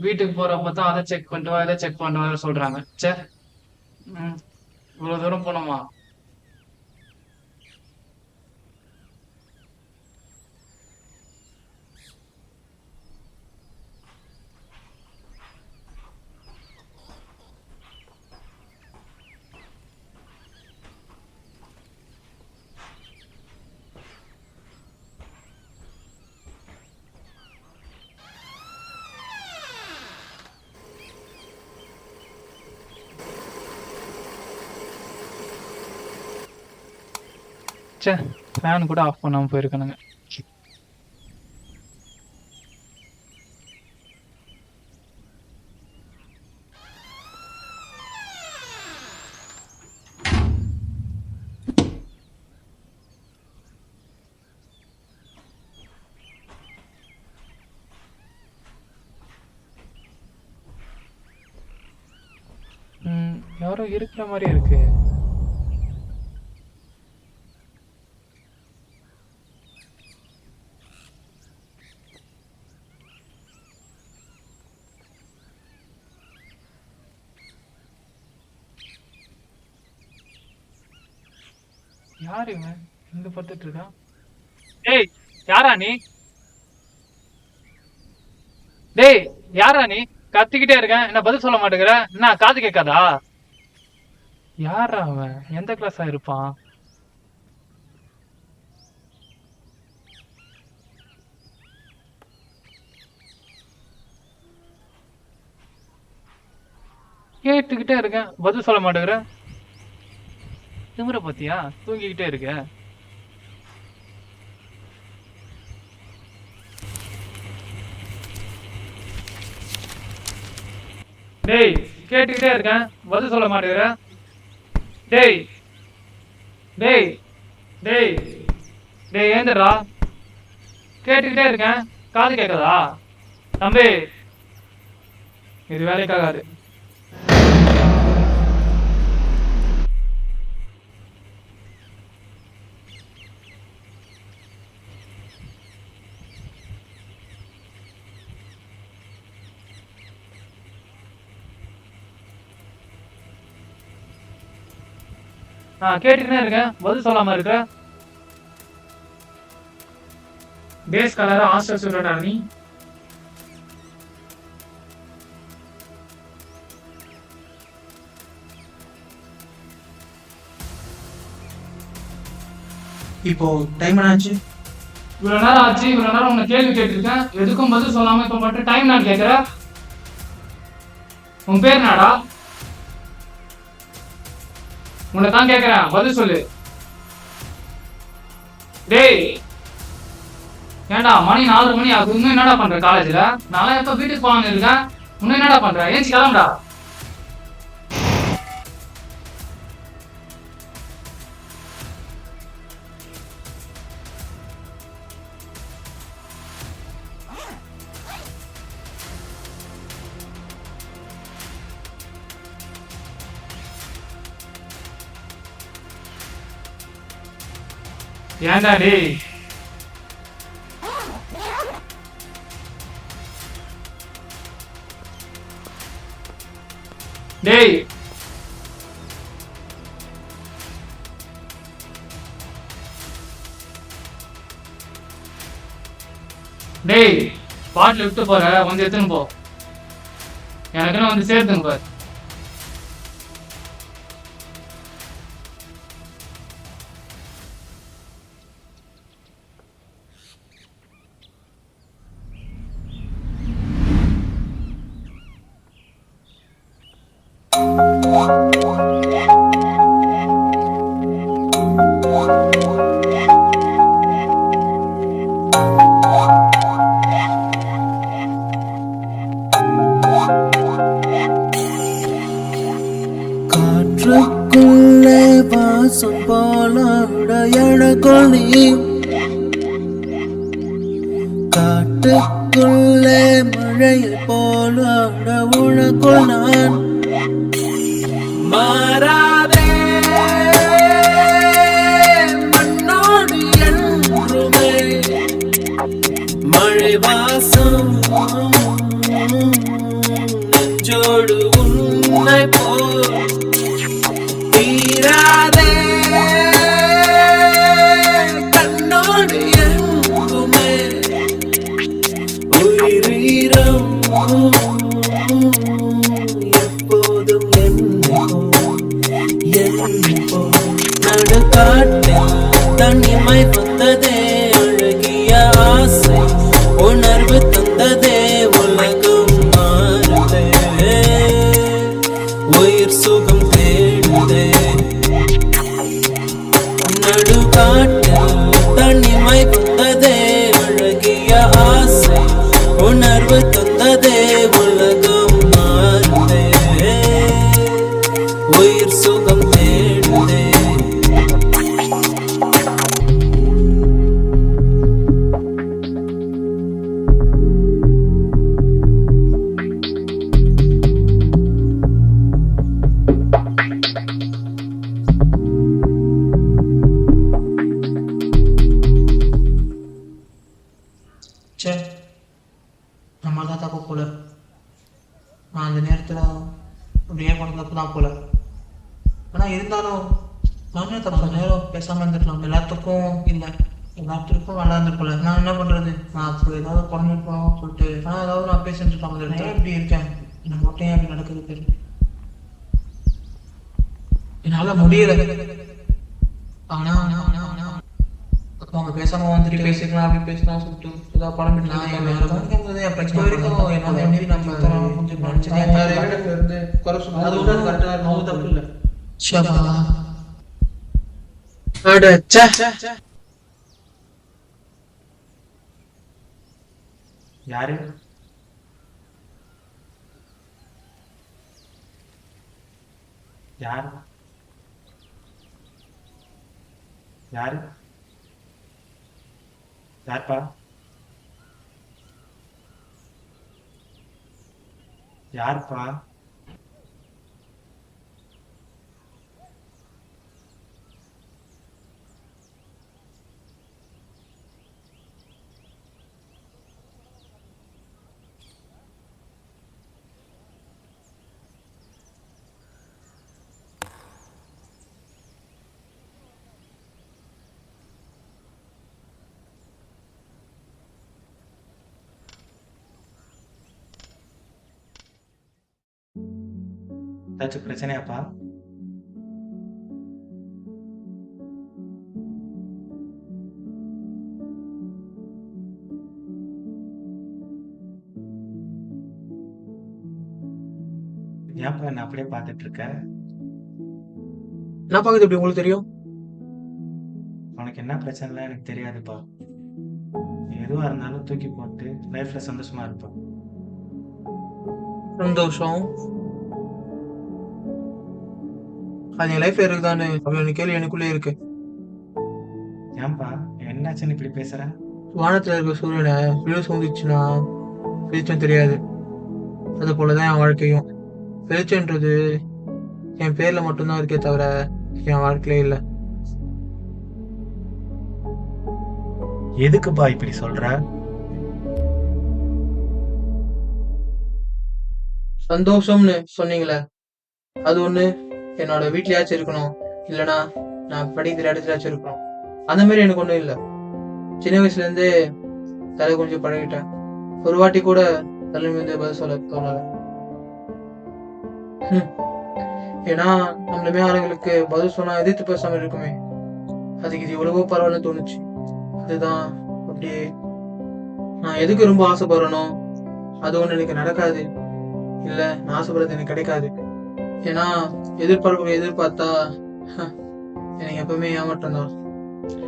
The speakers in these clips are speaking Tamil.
வீட்டுக்கு போறப்ப தான் அதை செக் பண்ணிட்டு வா இதை செக் பண்ணிட்டு வா சொல்றாங்க. ச்சே. ம். இவ்வளவு தூரம் போனோமா? ச்சே, ஃபேன் கூட ஆஃப் பண்ணாம போயிருக்கணுங்க. யாரோ இருக்கிற மாதிரி இருக்கு. யாரு இவன் இங்க படுத்துட்டு இருக்கான்? டேய், யாரா நீ? டேய், யாரா நீ? கத்திக்கிட்டே இருக்கேன், என்ன பதில் சொல்ல மாட்டேங்கிற? என்ன காது கேட்காதா? யாரா அவன்? எந்த கிளாஸா இருப்பான்? கேட்டுக்கிட்டே இருக்கேன், பதில் சொல்ல மாட்டேங்கிற. திமிர பாத்தியா? தூங்கிக்கிட்டே இருக்க. டேய், கேட்டுக்கிட்டே இருக்கேன், பதில் சொல்ல மாட்டேங்கிற. டேய் டேய் டேய் டேய் ஏந்திரா. கேட்டுக்கிட்டே இருக்கேன், காது கேட்காதா? தம்பி, இது வேலைக்காகாது. நான் கேட்டுக்கிட்டே இருக்கேன், பதில் சொல்லாம இருக்க. டேஸ் கலரா ஹாஸ்டல் ஸ்டூடெண்டா நீ? இப்போ டைம் என்னாச்சு? இவ்வளவு நேரம் ஆச்சு, இவ்வளவு நேரம் உன்னை கேள்வி கேட்டிருக்கேன், எதுக்கும் பதில் சொல்லாம இப்ப மட்டும் டைம் நான் கேட்கிற. உன் பேர் என்னடா? உன்னை தான் கேட்கிறேன், பதில் சொல்லு. டேய், ஏன்டா மணி 4 மணி ஆகுது, இன்னும் என்னடா பண்ற காலேஜ்ல? நான் எப்ப வீட்டுக்கு போகாம இருக்கேன், இன்னும் என்னடா பண்ற? ஏஞ்சி கிளம்புடா. ஏன்டா டேய்? டேய், டேய், பாட்டில் விட்டு போற, வந்து எடுத்துன்னு போ. எனக்குன்னு வந்து சேர்த்துங்க பாரு. காற்றுக்குள்ளே வாசம் போல எனக்குள் நீ, காட்டுக்குள்ளே மழையை போல உனக்குள் நான். மாறாதே மண்ணோடு என்றுமே மழை வாசம் நெஞ்சோடு உன்னை போல் தீராதே கண்ணோடு எங்குமே உயிரீரம் எப்போதும் என்னோ நடுக்காட்டில் தனிமை வந்ததே அழகிய ஆசை உணர்வு தந்ததே உலகம் மாறுதே உயிர் சுகம் தேடுதே நடுக்காட்டில் தனிமை வந்ததே அழகிய ஆசை உணர்வு தந்ததே உலகம் மாறுதே உயிர் சுகம் தேடுதே சே நம்ம தான் தப்பு போல. நான் அந்த நேரத்தில் அப்படியே பண்ண தப்பு தான் போல. ஆனால் இருந்தாலும் நானே தப்பு நேரம் பேசாமல் இருந்துக்கலாம். எல்லாத்துக்கும் இல்லை, எல்லாத்துக்கும் நல்லா இருந்திருக்கல. நான் என்ன பண்ணுறது, நான் அப்படி ஏதாவது பண்ணிருப்போம் சொல்லிட்டு ஆனால் ஏதாவது நான் பேசிட்டு இருக்காங்க. நான் எப்படி இருக்கேன், எனக்கு மட்டும் ஏன் அப்படி நடக்குது தெரியல. என்னால் முடியல. ஆனால் அவங்க பேசாம வந்துட்டு பேசிக்கலாம் அப்படி பேசலாம் சொல்லிட்டு ஏதாவது படம் என் பிரச்சனை வரைக்கும் என்னோட மீறி நம்ம கொஞ்சம் இருந்து குறை சொல்லுவோம். அது விட கரெக்டாக நோவு தப்பு இல்லை. யாரு யாரு யாரு யார்ப்பா யார்ப்பா ஏதாச்சும் பிரச்சனையாப்பா? ஏன்ப்பா என்ன அப்படியே பார்த்துட்டு இருக்க? என்ன பார்க்குது எப்படி உங்களுக்கு தெரியும்? உனக்கு என்ன பிரச்சனைலாம் எனக்கு தெரியாதுப்பா. எதுவா இருந்தாலும் தூக்கி போட்டு லைஃப்ல சந்தோஷமா இருப்பா. சந்தோஷம் அது என் லைஃப்ல இருக்குதான்னு அப்படி கேள்வி எனக்குள்ளே இருக்கு. ஏன்பா என்னாச்சுன்னு இப்படி பேசுற? வானத்துல இருக்க சூரியனை விழு சூழ்ந்துச்சுன்னா வெளிச்சம் தெரியாது. அது போலதான் என் வாழ்க்கையும். வெளிச்சம்ன்றது என் பேர்ல மட்டும்தான் இருக்கே தவிர என் வாழ்க்கையிலே இல்லை. எதுக்குப்பா இப்படி சொல்ற? சந்தோஷம்னு சொன்னீங்களே, அது ஒண்ணு என்னோட வீட்லயாச்சும் இருக்கணும், இல்லைன்னா நான் படிக்கிற இடத்துலயாச்சும் இருக்கணும். அந்த மாதிரி எனக்கு ஒண்ணும் இல்லை. சின்ன வயசுல இருந்தே தலை கொஞ்சம் பழகிட்டேன். ஒரு வாட்டி கூட தலை மீது பதில் சொல்ல தோணல. ஏன்னா நம்மளுமே ஆளுங்களுக்கு பதில் சொன்னா எதிர்த்து பேசாம இருக்குமே, அதுக்கு இது எவ்வளவோ பரவாயில்லன்னு தோணுச்சு. அதுதான் அப்படியே நான் எதுக்கு ரொம்ப ஆசைப்படுறனோ அது ஒண்ணு எனக்கு நடக்காது, இல்ல நான் ஆசைப்படுறது எனக்கு கிடைக்காது. ஏன்னா எதிர்பார்த்தா எனக்கு எப்பவுமே ஏமாற்றம் தான்.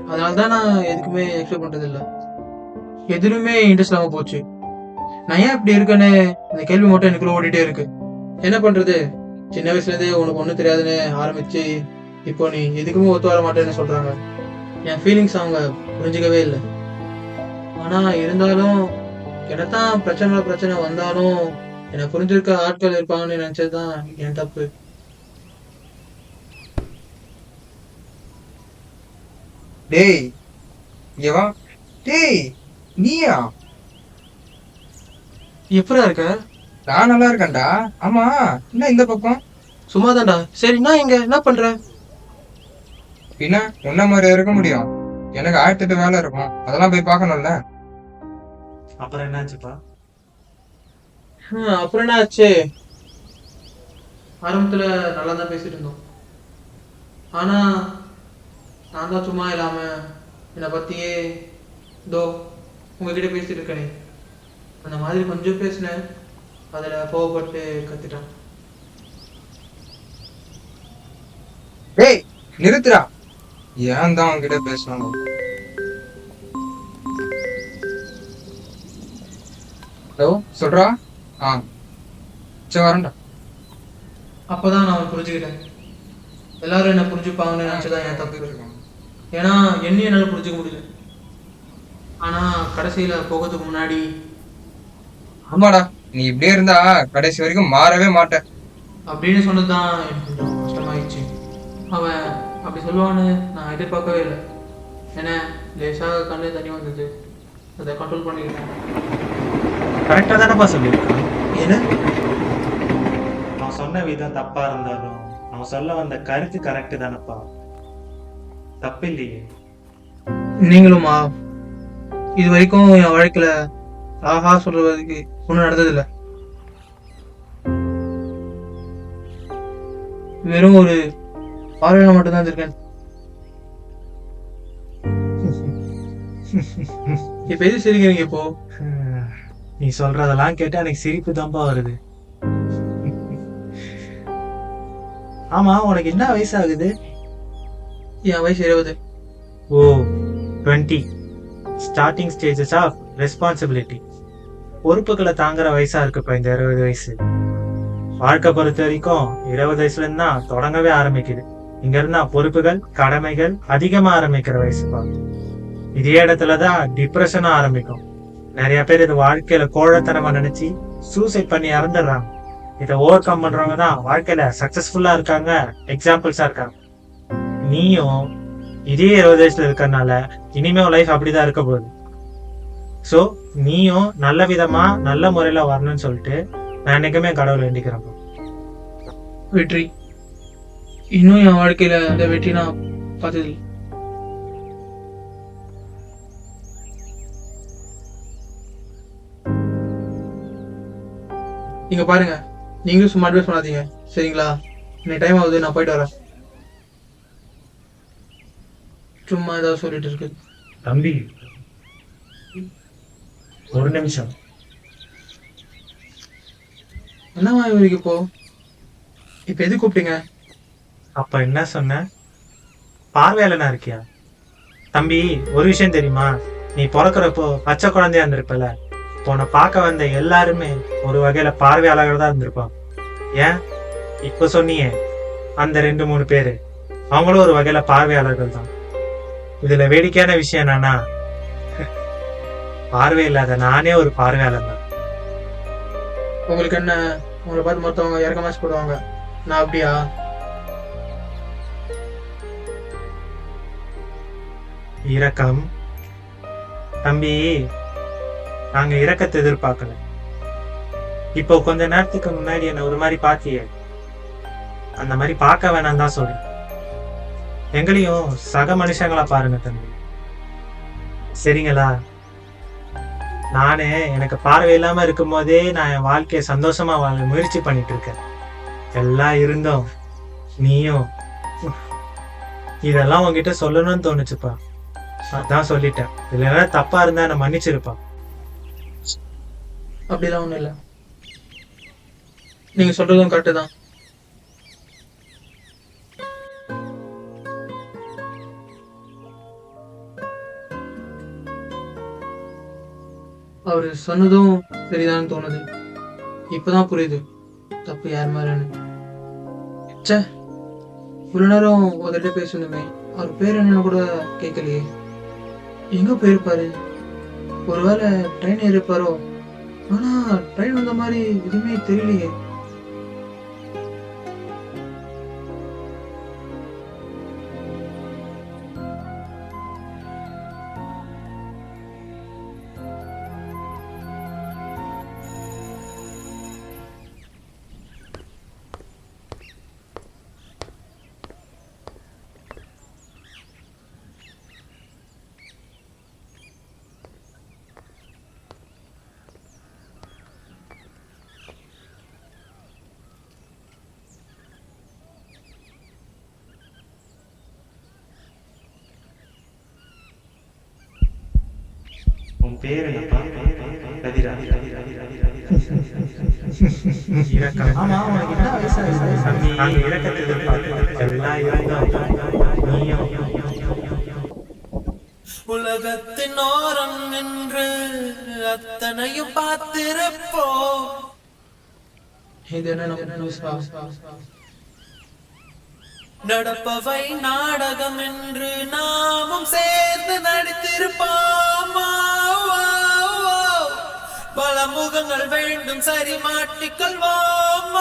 அதனாலதான் நான் எதுக்குமே எக்ஸ்பெக்ட் பண்றது இல்லை, எதுவுமே இன்ட்ரெஸ்ட் இல்லாம போச்சு. நான் ஏன் இப்படி இருக்கேன்னு இந்த கேள்வி மட்டும் எனக்குள்ள ஓடிட்டே இருக்கு. என்ன பண்றது, சின்ன வயசுல இருந்தே உனக்கு ஒண்ணும் தெரியாதுன்னு ஆரம்பிச்சு இப்போ நீ எதுக்குமே ஒத்து வர மாட்டேன்னு சொல்றாங்க. என் ஃபீலிங்ஸ் அவங்க புரிஞ்சுக்கவே இல்லை. ஆனா இருந்தாலும் என்னத்தான் பிரச்சனை வந்தாலும் என்னை புரிஞ்சிருக்க ஆட்கள் இருப்பாங்கன்னு நினைச்சதுதான் என் தப்பு. டேய் இங்க வா. டேய் நீயா? எப்படா இருக்க? நான் நல்லா இருக்கேன்டா. ஆமா, என்ன இந்த பக்கம்? சும்மாதான்டா. சரி, நான் இங்க என்ன பண்ற? பின்ன உன்ன மாதிரி இருக்க முடியும்? எனக்கு 1008 வேலை இருக்கும், அதெல்லாம் போய் பார்க்கணும்ல. அப்புறம் என்னாச்சுப்பா? அப்புறம் என்ன ஆச்சு? ஆரம்பத்துல நல்லா தான் பேசிட்டு இருந்தோம். ஆனா நான் தான் சும்மா இல்லாம என்னை பத்தியே இதோ உங்ககிட்ட பேசிட்டு இருக்கேனே, அந்த மாதிரி கொஞ்சம் பேசினேன். அதுல கோவப்பட்டு கத்துட்டான். டேய் நிறுத்துடா. ஏன் தான் உன்கிட்ட பேசணும்? ஹலோ, சொல்றா. ஆ சரி, வரேன்டா. அப்பதான் நான் அவன் புரிஞ்சுக்கிட்டேன். எல்லாரும் என்ன புரிஞ்சுப்பாங்கன்னு நினைச்சதான் என் தப்பு. ஏன்னா என்னையும் என்னால புரிஞ்சுக்க முடியல. ஆனா கடைசியில போகிறதுக்கு முன்னாடி ஆமாடா, நீ இப்படியே இருந்தா கடைசி வரைக்கும் மாறவே மாட்ட. அப்படின்னு சொன்னதுதான் எனக்கு கொஞ்சம் கஷ்டமாயிடுச்சு. அவன் அப்படி சொல்லுவான்னு நான் எதிர்பார்க்கவே இல்லை. ஏன்னா லேசாக கண்ணு தண்ணி வந்தது, அதை கண்ட்ரோல் பண்ணிக்கிட்டேன். கரெக்டாக தானேப்பா சொல்லியிருக்கான். ஏன்னா அவன் சொன்ன விதம் தப்பா இருந்தாலும் அவன் சொல்ல வந்த கருத்து கரெக்டு தானப்பா. தப்பு இல்லையே. நீங்களுமா இது வரைக்கும் என் வாழ்க்கையில ஆஹா சொல்றதுக்கு ஒன்றும் நடந்ததில்லை. வெறும் ஒரு பார்வையில மட்டும்தான் இருக்கேன். இப்ப எது சிரிக்கிறீங்க இப்போ? நீ சொல்றதெல்லாம் கேட்டா எனக்கு சிரிப்பு தான்ப்பா வருது. ஆமா, உனக்கு என்ன வயசு ஆகுது? என் வயசு 20. ஓ, 20. Starting stages of responsibility. பொறுப்புகளை தாங்குற வயசா இருக்குப்பா இந்த 20 வயசு. வாழ்க்கை பொறுத்த வரைக்கும் 20 வயசுல இருந்து தான் தொடங்கவே ஆரம்பிக்குது. இங்க இருந்தா பொறுப்புகள் கடமைகள் அதிகமா ஆரம்பிக்கிற வயசுப்பா. இதே இடத்துலதான் டிப்ரெஷனும் ஆரம்பிக்கும். நிறைய பேர் இது வாழ்க்கையில கோழத்தனமா நினைச்சு சூசைட் பண்ணி இறந்துடுறாங்க. இதை ஓவர் கம் பண்றவங்க தான் வாழ்க்கையில சக்சஸ்ஃபுல்லா இருக்காங்க, எக்ஸாம்பிள்ஸா இருக்காங்க. நீயும் இதே 20 வயசுல இருக்கறனால இனிமே லைஃப் அப்படிதான் இருக்க போகுது. சோ நீயும் நல்ல விதமா நல்ல முறையில வரணும்னு சொல்லிட்டு நான் என்னைக்குமே கடவுளை வேண்டிக்கிறேன். வெற்றி இன்னும் என் வாழ்க்கையில அந்த வெற்றி நான் பார்த்ததில்லை. நீங்க பாருங்க, நீங்களும் சும்மா அட்வைஸ் பண்ணாதீங்க சரிங்களா? இன்னைக்கு டைம் ஆகுது, நான் போயிட்டு வரேன். சும்மா ஏதாவது சொல்லிட்டு இருக்கு. தம்பி ஒரு நிமிஷம். என்னவா இவருக்கு இப்போ? இப்ப எது கூப்பிட்டீங்க? அப்ப என்ன சொன்ன? பார்வையாளனா இருக்கியா? தம்பி ஒரு விஷயம் தெரியுமா? நீ பிறக்கிறப்போ பச்சை குழந்தையா இருந்திருப்பல. உன்னை பார்க்க வந்த எல்லாருமே ஒரு வகையில பார்வையாளர்கள் தான் இருந்திருப்பான். ஏன் இப்ப சொன்னியே அந்த 2-3 பேரு, அவங்களும் ஒரு வகையில பார்வையாளர்கள் தான். இதுல வேடிக்கையான விஷயம் என்னன்னா, பார்வை இல்லாத நானே ஒரு பார்வையாளர் தான். உங்களுக்கு என்ன, உங்களை பார்த்து மொத்தவங்க இறக்கமாச்சு போடுவாங்க, நான் அப்படியா? இரக்கம் தம்பி, நாங்க இரக்கத்தை எதிர்பார்க்கல. இப்போ கொஞ்ச நேரத்துக்கு முன்னாடி என்ன ஒரு மாதிரி பாத்தியே, அந்த மாதிரி பார்க்க வேணாம் தான் சொல்றேன். எங்களையும் சக மனுஷங்களா பாருங்க தம்பி, சரிங்களா? நானே எனக்கு பார்வை இல்லாம இருக்கும் போதே நான் என் வாழ்க்கையை சந்தோஷமா வாழ முயற்சி பண்ணிட்டு இருக்கேன். எல்லாம் இருந்தோம் நீயும் இதெல்லாம் உங்ககிட்ட சொல்லணும்னு தோணுச்சுப்பா, அதான் சொல்லிட்டேன். இல்லைன்னா தப்பா இருந்தா என்ன மன்னிச்சிருப்பான். அப்படிலாம் ஒண்ணும் இல்லை, நீங்க சொல்றதும் கரெக்டு தான். அவரு சொன்னதும் சரிதான் தோணுது. இப்பதான் புரியுது தப்பு யார் மேலன்னு. ச்சே, இவ்வளவு நேரம் உதட்ட பேசணுமே, அவர் பேர் என்னன்னு கூட கேட்கலையே. எங்க போயிருப்பாரு? ஒருவேளை ட்ரெயின் ஏறிப்பாரோ? ஆனா ட்ரெயின் வந்த மாதிரி எதுவுமே தெரியலையே. உன் பேர் என்னப்பா? கதிரா. இரக்கம். தம்பி, நாங்க இரக்கத்தை எதிர்பார்க்கிறோம். எல்லாம் இருந்தோம். நீயும் உலகத்தின் ஓரம் நின்று அத்தனையும் பார்த்திருப்போ. இது என்ன நம்ம புதுசா? நடப்பவை நாடகம் என்று நாமும் சேர்ந்து நடித்திருப்போம். பல முகங்கள் வேண்டும் சரி மாட்டிக்கொள்வோம்.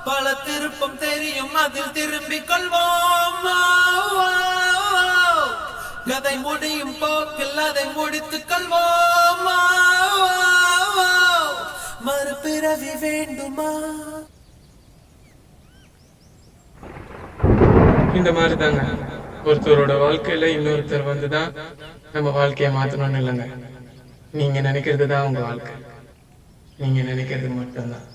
பல திருப்பம் தெரியும் அதில் திரும்பிக் கொள்வோம். கதை முடியும் போக்கில் அதை முடித்துக் கொள்வோம். மறுபிறவி வேண்டுமா? இந்த மாதிரி தாங்க ஒருத்தரோட வாழ்க்கையில இன்னொருத்தர் வந்துதான் நம்ம வாழ்க்கைய மாத்தணும்னு இல்லைங்க. நீங்க நினைக்கிறது தான் உங்க வாழ்க்கை. நீங்க நினைக்கிறது மட்டும்தான்.